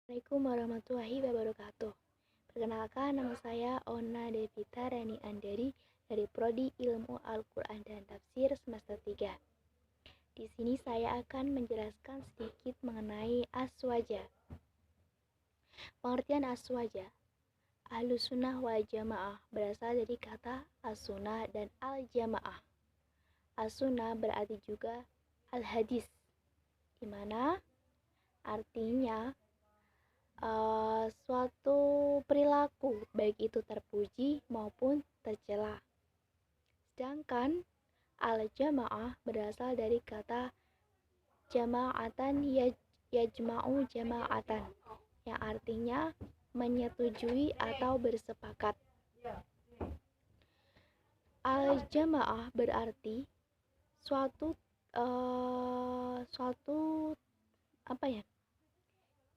Assalamualaikum warahmatullahi wabarakatuh. Perkenalkan, nama saya Ona Devita Rani Andari dari Prodi Ilmu Al-Quran dan Tafsir semester 3. Di sini saya akan menjelaskan sedikit mengenai aswaja. Pengertian aswaja. Ahlus sunnah wal jamaah berasal dari kata as-sunnah dan al-jamaah. As-sunnah berarti juga al-hadis, di mana artinya suatu perilaku, baik itu terpuji maupun tercela. Sedangkan al-jamaah berasal dari kata jama'atan yajma'u jama'atan, yang artinya menyetujui atau bersepakat. Al-jamaah berarti suatu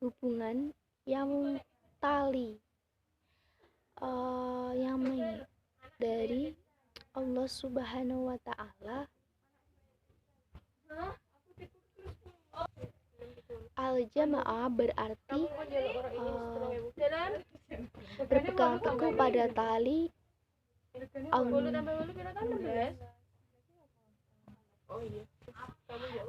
hubungan yang tali yang dari Allah Subhanahu wa Ta'ala. Al-jamaah berarti berpegang teguh pada tali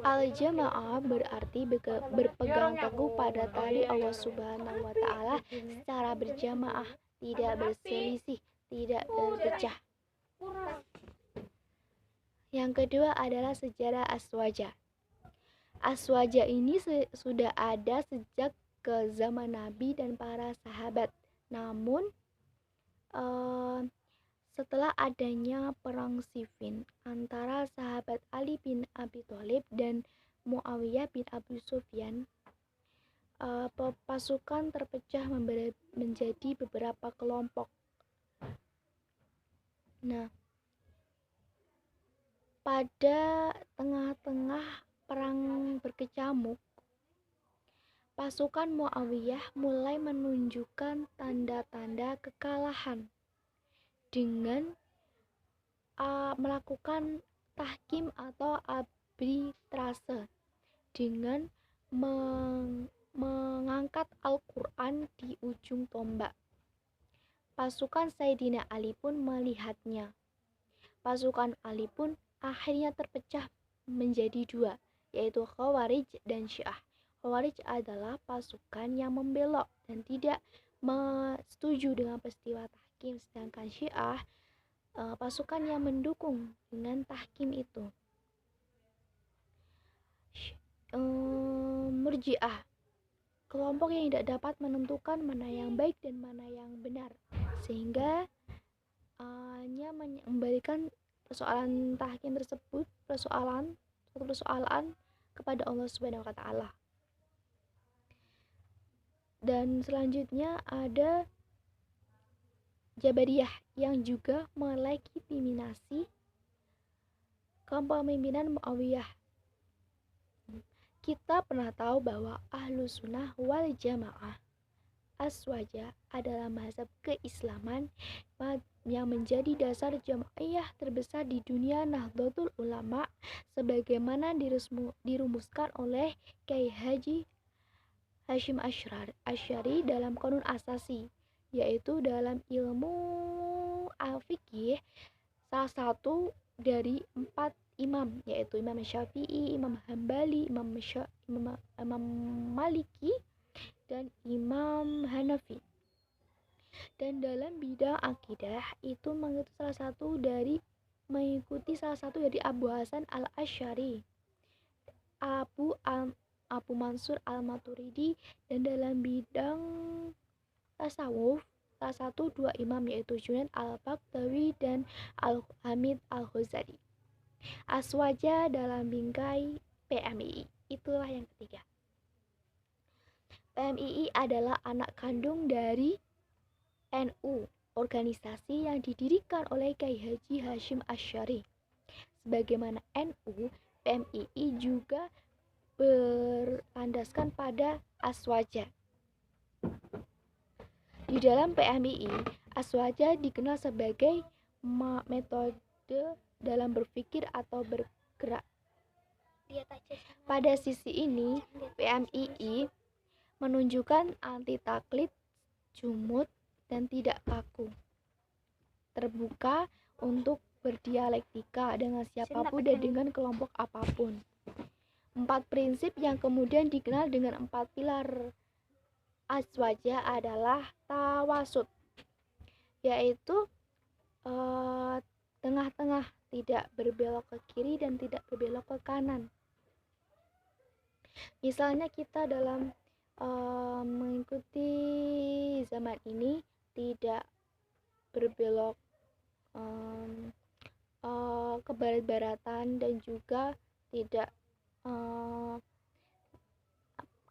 Al-jamaah berarti berpegang teguh pada tali Allah Subhanahu wa Ta'ala secara berjamaah, tidak berselisih, tidak berpecah. Yang kedua adalah sejarah aswaja. Aswaja ini sudah ada sejak ke zaman Nabi dan para sahabat. Namun setelah adanya perang Siffin antara sahabat Ali bin Abi Thalib dan Muawiyah bin Abu Sufyan, pasukan terpecah menjadi beberapa kelompok. Nah, pada tengah-tengah perang berkecamuk, pasukan Muawiyah mulai menunjukkan tanda-tanda kekalahan dengan melakukan tahkim atau arbitrase dengan mengangkat Al-Quran di ujung tombak. Pasukan Sayyidina Ali pun melihatnya. Pasukan Ali pun akhirnya terpecah menjadi dua, yaitu Khawarij dan Syiah. Khawarij adalah pasukan yang membelok dan tidak setuju dengan peristiwa tahkim, sedangkan Syiah pasukan yang mendukung dengan tahkim itu. Murji'ah, kelompok yang tidak dapat menentukan mana yang baik dan mana yang benar, sehingga hanya memberikan persoalan tahkim tersebut, suatu persoalan kepada Allah Subhanahu wa Ta'ala. Dan selanjutnya ada Jabariyah yang juga melegitimasi kepemimpinan Muawiyah. Kita pernah tahu bahwa Ahlus Sunnah wal Jamaah aswaja adalah mazhab keislaman yang menjadi dasar jamaiyah terbesar di dunia Nahdlatul Ulama, sebagaimana dirumuskan oleh Kiai Haji Hasyim Asy'ari dalam Qanun Asasi, yaitu dalam ilmu al-fiqih salah satu dari 4 imam, yaitu Imam Syafi'i, Imam Hambali, Imam Maliki, dan Imam Hanafi. Dan dalam bidang akidah itu mengikuti salah satu dari Abu Hasan al-Asy'ari, Abu Mansur al-Maturidi, dan dalam bidang tasawuf salah satu dua imam, yaitu Junaid al-Baghdadi dan Al-Hamid al-Ghazali. Aswaja dalam bingkai PMII, itulah yang ketiga. PMII adalah anak kandung dari NU, organisasi yang didirikan oleh Kiai Haji Hasyim Asy'ari. Sebagaimana NU, PMII juga berlandaskan pada aswaja. Di dalam PMII, aswaja dikenal sebagai metode dalam berpikir atau bergerak. Pada sisi ini, PMII menunjukkan anti taklid, jumud, dan tidak kaku, terbuka untuk berdialektika dengan siapapun dan dengan kelompok apapun. 4 prinsip yang kemudian dikenal dengan 4 pilar azwaja adalah tawasud, yaitu tengah-tengah, tidak berbelok ke kiri dan tidak berbelok ke kanan. Misalnya kita dalam mengikuti zaman ini tidak berbelok ke barat-baratan dan juga tidak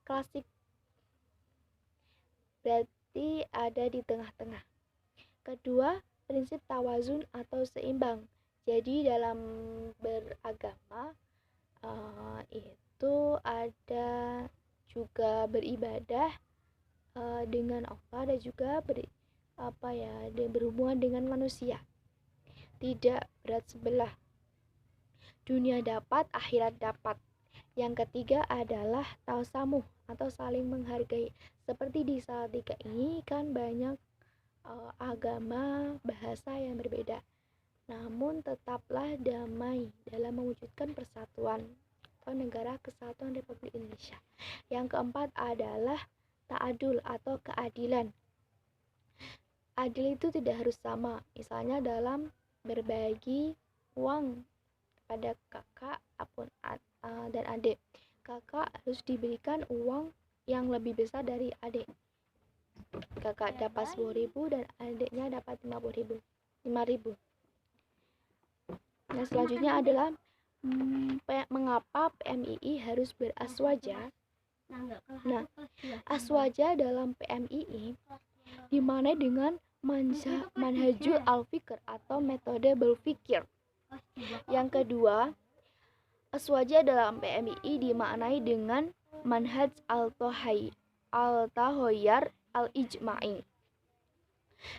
klasik, berarti ada di tengah-tengah. Kedua, prinsip tawazun atau seimbang. Jadi dalam beragama itu ada juga beribadah dengan Allah dan juga berhubungan dengan manusia. Tidak berat sebelah. Dunia dapat, akhirat dapat. Yang ketiga adalah tasamuh atau saling menghargai. Seperti di Salatiga ini kan banyak agama, bahasa yang berbeda. Namun tetaplah damai dalam mewujudkan persatuan atau Negara Kesatuan Republik Indonesia. Yang keempat adalah ta'adul atau keadilan. Adil itu tidak harus sama. Misalnya dalam berbagi uang kepada kakak dan adik. Kakak harus diberikan uang yang lebih besar dari adik. Kakak dapat 10.000 dan adiknya dapat 5.000. Nah, selanjutnya adalah mengapa PMII harus beraswaja. Nah, aswaja dalam PMII dimaknai dengan manhajul al-fikr atau metode berpikir. Yang kedua, aswaja dalam PMII dimaknai dengan manhaj al-tahoyar al-ijma'i.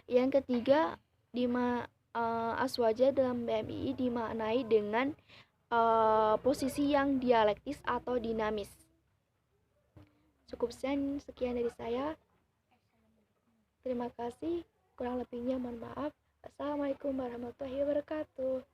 Yang ketiga, aswaja dalam PMII dimaknai dengan posisi yang dialektis atau dinamis. Cukup sekian dari saya. Terima kasih. Kurang lebihnya mohon maaf. Assalamualaikum warahmatullahi wabarakatuh.